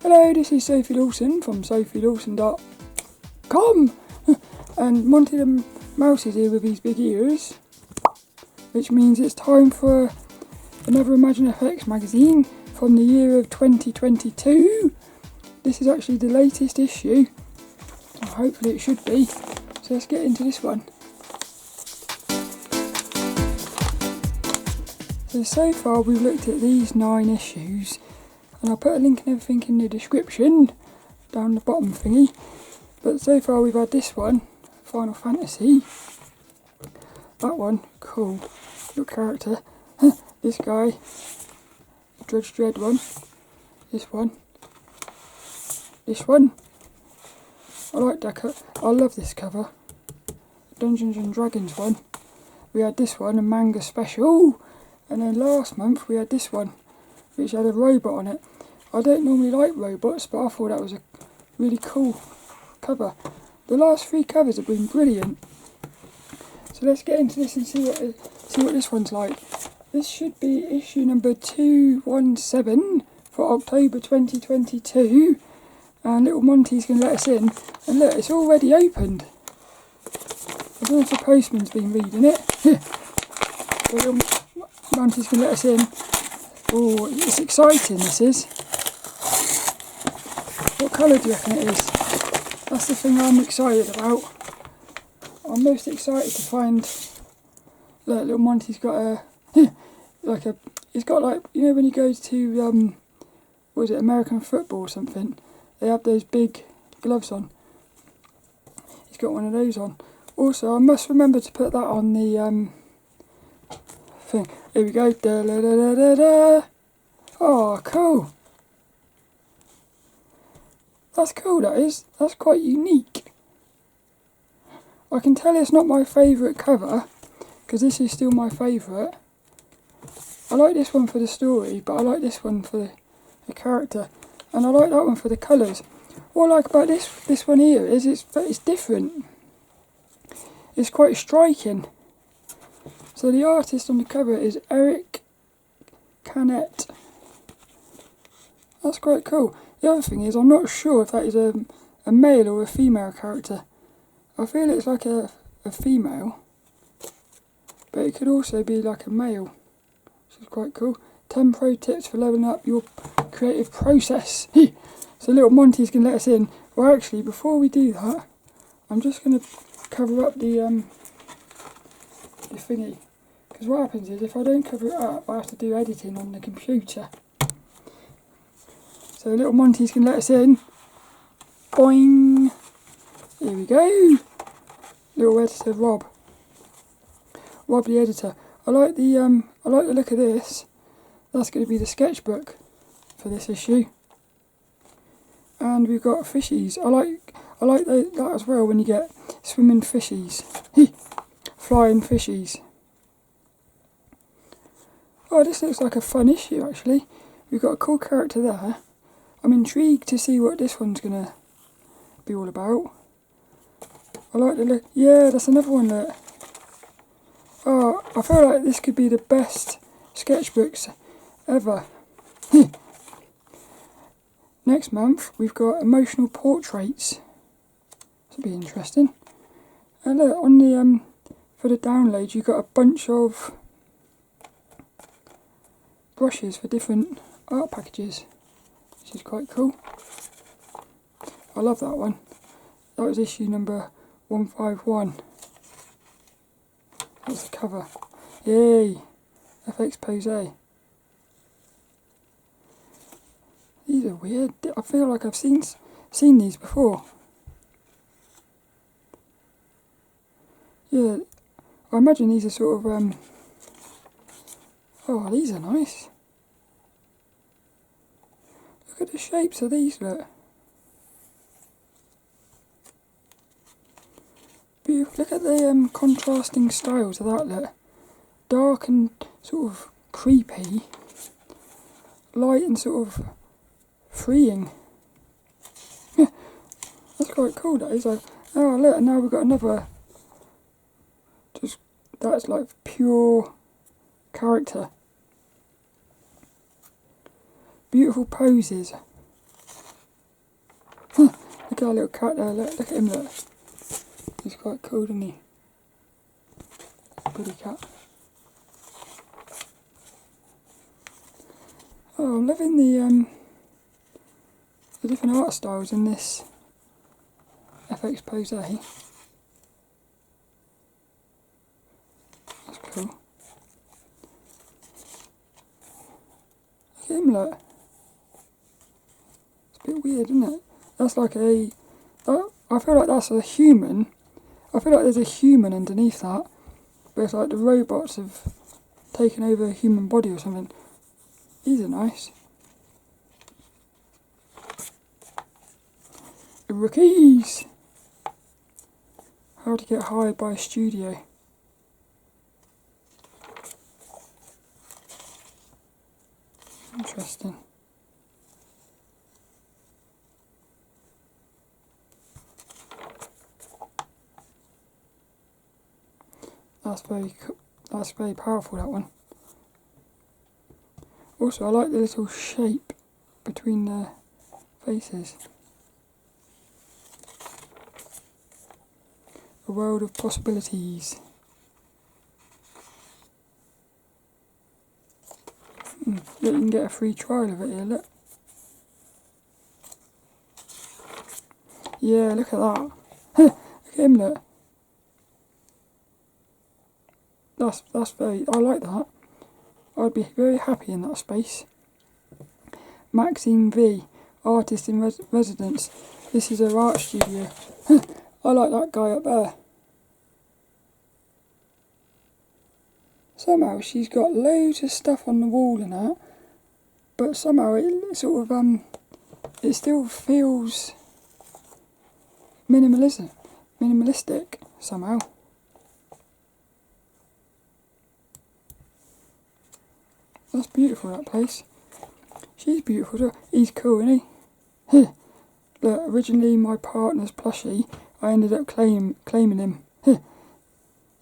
Hello, this is Sophie Lawson from sophielawson.com and Monty the Mouse is here with his big ears, which means it's time for another ImagineFX magazine from the year of 2022. This is actually the latest issue, or hopefully it should be, so let's get into this one. So far we've looked at these 9 issues, and I'll put a link and everything in the description down the bottom thingy. But so far we've had this one, Final Fantasy. That one, cool, little character. This guy, Judge Dredd one. This one. This one. I like that I love this cover. Dungeons and Dragons one. We had this one, a manga special. And then last month we had this one, which had a robot on it. I don't normally like robots, but I thought that was a really cool cover. The last 3 covers have been brilliant. So let's get into this and see what this one's like. This should be issue number 217 for October 2022. And little Monty's going to let us in. And look, it's already opened. I don't know if the postman's been reading it. So little Monty's going to let us in. Oh, it's exciting, this is. What colour do you reckon it is? That's the thing I'm excited about. I'm most excited to find... Look, little Monty's got a... He's got like... You know when he goes to... what is it, American football or something? They have those big gloves on. He's got one of those on. Also, I must remember to put that on the... thing. Here we go. Da, da, da, da, da, da. Oh, cool. That's cool, that is. That's quite unique. I can tell it's not my favourite cover, because this is still my favourite. I like this one for the story, but I like this one for the character. And I like that one for the colours. What I like about this one here is it's different. It's quite striking. So the artist on the cover is Canete. That's quite cool. The other thing is, I'm not sure if that is a male or a female character. I feel it's like a female, but it could also be like a male, which is quite cool. 10 pro tips for leveling up your creative process. So little Monty's going to let us in. Well, actually, before we do that, I'm just going to cover up the thingy. Because what happens is, if I don't cover it up, I have to do editing on the computer. So little Monty's going to let us in. Boing! Here we go. Little editor Rob the editor. I like the look of this. That's going to be the sketchbook for this issue. And we've got Fishys. I like that as well, when you get swimming fishies. Flying fishies. Oh, this looks like a fun issue actually. We've got a cool character there. I'm intrigued to see what this one's going to be all about. I like the look. Yeah, that's another one that... Oh, I feel like this could be the best sketchbooks ever. Next month we've got emotional portraits. This will be interesting. And look, on the for the download you've got a bunch of brushes for different art packages, which is quite cool. I love that one. That was issue number 151. That's the cover. Yay! FXPosè. These are weird. I feel like I've seen these before. Yeah, I imagine these are sort of oh, these are nice. Look at the shapes of these, look. Beautiful. Look at the contrasting styles of that, look. Dark and sort of creepy. Light and sort of freeing. That's quite cool, that is. Oh look, and now we've got another. Just, that's like pure character. Beautiful poses. Look at our little cat there, look at him, look. He's quite cool, isn't he? Pretty cat. Oh, I'm loving the different art styles in this FXPosè. That's cool. Look at him, look. It's a bit weird, isn't it? That's like I feel like that's a human. I feel like there's a human underneath that. But it's like the robots have taken over a human body or something. These are nice. The rookies! How to get hired by a studio. Interesting. That's very powerful, that one. Also, I like the little shape between the faces. A world of possibilities. Look, you can get a free trial of it here, look. Yeah, look at that. Look at him, look. That's very, I like that. I'd be very happy in that space. Maxine V, artist in residence. This is her art studio. I like that guy up there. Somehow she's got loads of stuff on the wall and that, but somehow it sort of it still feels minimalistic somehow. That's beautiful, that place. She's beautiful too. He's cool, isn't he? Look, originally my partner's plushie, I ended up claiming him.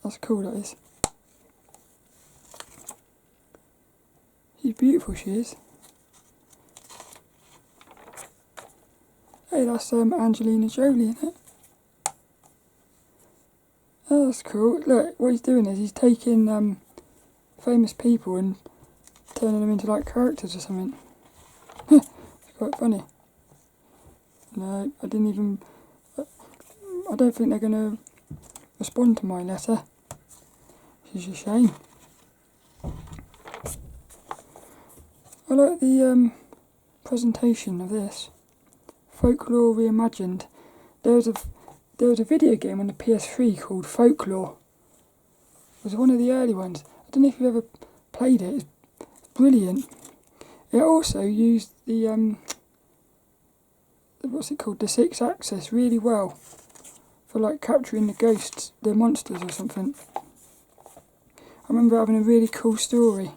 That's cool, that is. She's beautiful, she is. Hey, that's Angelina Jolie, isn't it? Oh, that's cool. Look, what he's doing is he's taking famous people and turning them into like characters or something. It's quite funny. No, I didn't even... I don't think they're going to respond to my letter. Which is a shame. I like the presentation of this. Folklore Reimagined. There was a video game on the PS3 called Folklore. It was one of the early ones. I don't know if you've ever played it. It's brilliant. It also used the what's it called? The 6-axis really well for like capturing the ghosts, the monsters or something. I remember having a really cool story,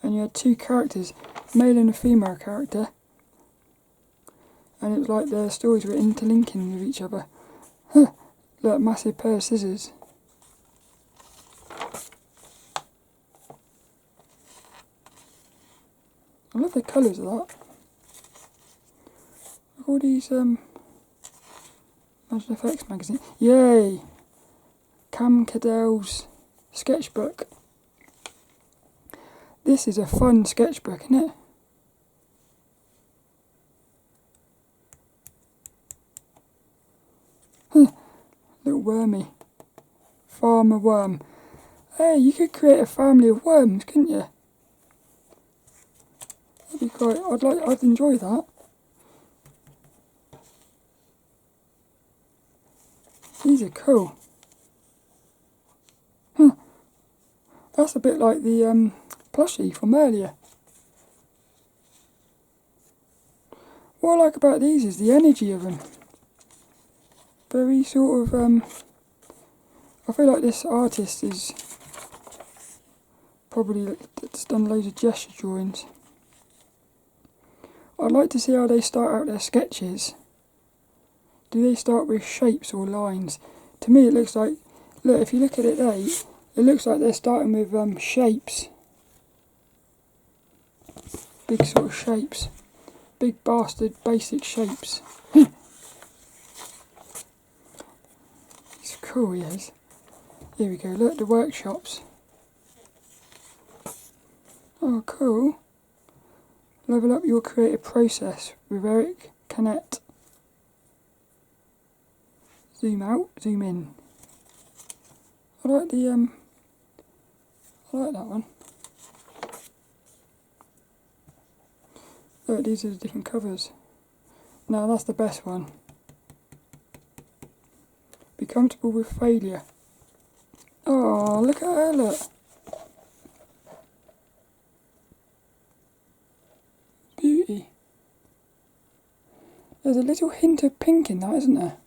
and you had two characters, male and a female character, and it was like their stories were interlinking with each other. Like a massive pair of scissors. I love the colours of that. All these ImagineFX magazine. Yay! Kendell's sketchbook. This is a fun sketchbook, isn't it? Little wormy. Farmer worm. Hey, you could create a family of worms, couldn't you? That'd be great. I'd enjoy that. These are cool. That's a bit like the plushie from earlier. What I like about these is the energy of them. Very sort of, I feel like this artist is probably just done loads of gesture drawings. I'd like to see how they start out their sketches. Do they start with shapes or lines? To me it looks like, look, if you look at it there, it looks like they're starting with shapes. Big sort of shapes. Big bastard basic shapes. cool he is. Here we go, look at the workshops. Oh, cool. Level up your creative process with Eric Canete. Zoom out, zoom in. I like the I like that one. Look, these are the different covers. Now that's the best one. Be comfortable with failure. Oh, look at her, look. Beauty. There's a little hint of pink in that, isn't there?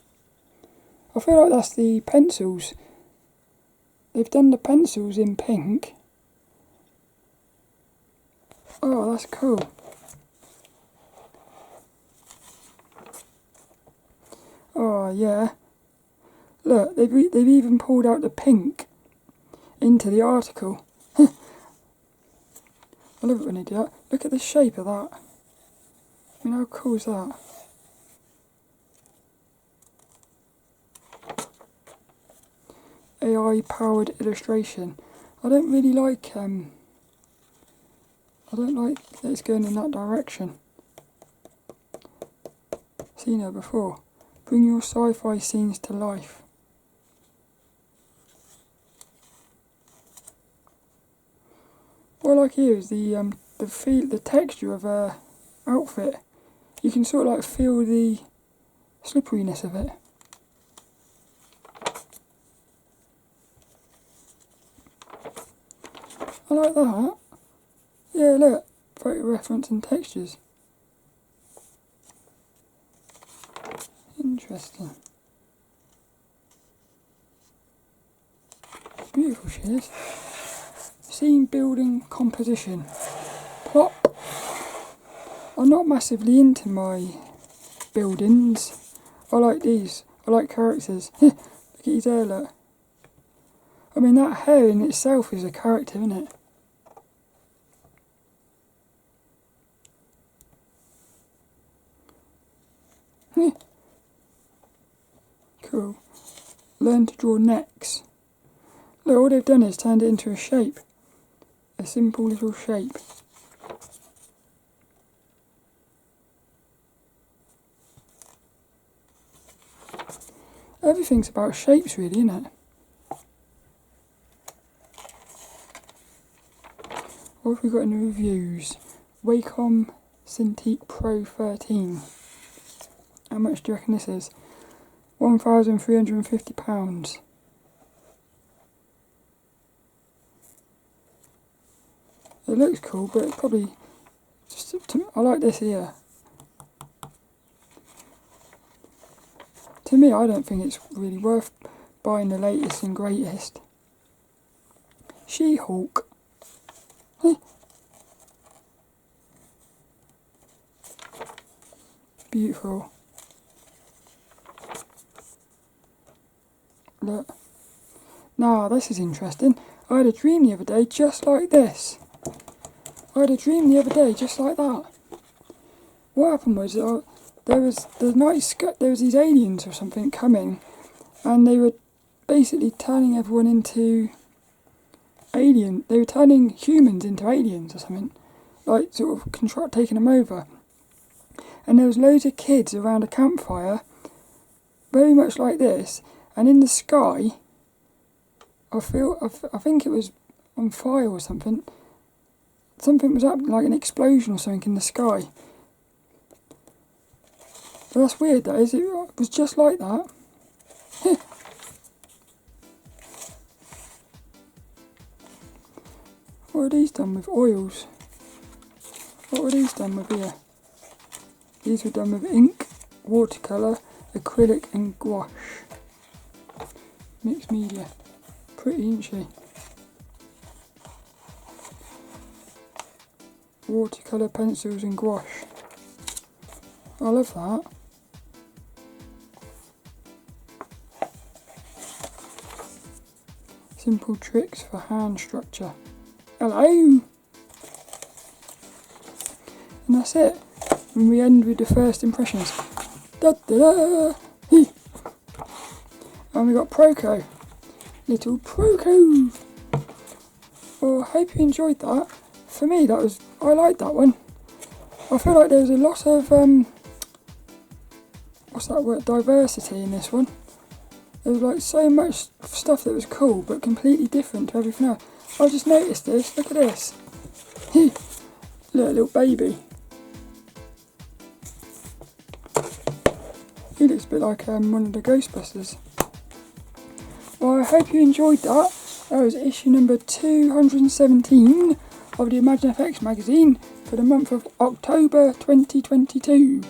I feel like that's the pencils. They've done the pencils in pink. Oh, that's cool. Oh, yeah. Look, they've even pulled out the pink into the article. I love it when they do that. Look at the shape of that. I mean, how cool is that? AI powered illustration. I don't really like I don't like that it's going in that direction. Seen her before. Bring your sci-fi scenes to life. What I like here is the texture of her outfit. You can sort of like feel the slipperiness of it. I like that. Yeah, look, photo reference and textures. Interesting. Beautiful she is. Scene building composition. Plop. I'm not massively into my buildings. I like these. I like characters. Look at his hair, look. I mean, that hair in itself is a character, isn't it? Cool. Learn to draw necks. Look, all they've done is turned it into a shape. A simple little shape. Everything's about shapes really, isn't it? What have we got in the reviews? Wacom Cintiq Pro 13. How much do you reckon this is? £1,350. It looks cool, but it's probably just I like this here. To me, I don't think it's really worth buying the latest and greatest. She-Hulk. Beautiful. Look. Now, this is interesting. I had a dream the other day just like this. I had a dream the other day just like that. What happened was there was these aliens or something coming, and they were basically turning everyone into alien. They were turning humans into aliens or something, like sort of taking them over. And there was loads of kids around a campfire, very much like this. And in the sky, I think it was on fire or something. Something was happening, like an explosion or something in the sky. But that's weird, that is. It was just like that. What are these done with? Oils. What were these done with here? These were done with ink, watercolour, acrylic and gouache. Mixed media. Pretty, isn't she? Watercolour, pencils and gouache. I love that. Simple tricks for hand structure. Hello! And that's it. And we end with the first impressions. Da da da! And we got Proco. Little Proco. Well, I hope you enjoyed that. For me, I liked that one. I feel like there was a lot of, what's that word, diversity in this one. There was like so much stuff that was cool, but completely different to everything else. I just noticed this, look at this. Look, a little baby. He looks a bit like one of the Ghostbusters. Well, I hope you enjoyed that. That was issue number 217 of the ImagineFX magazine for the month of October 2022.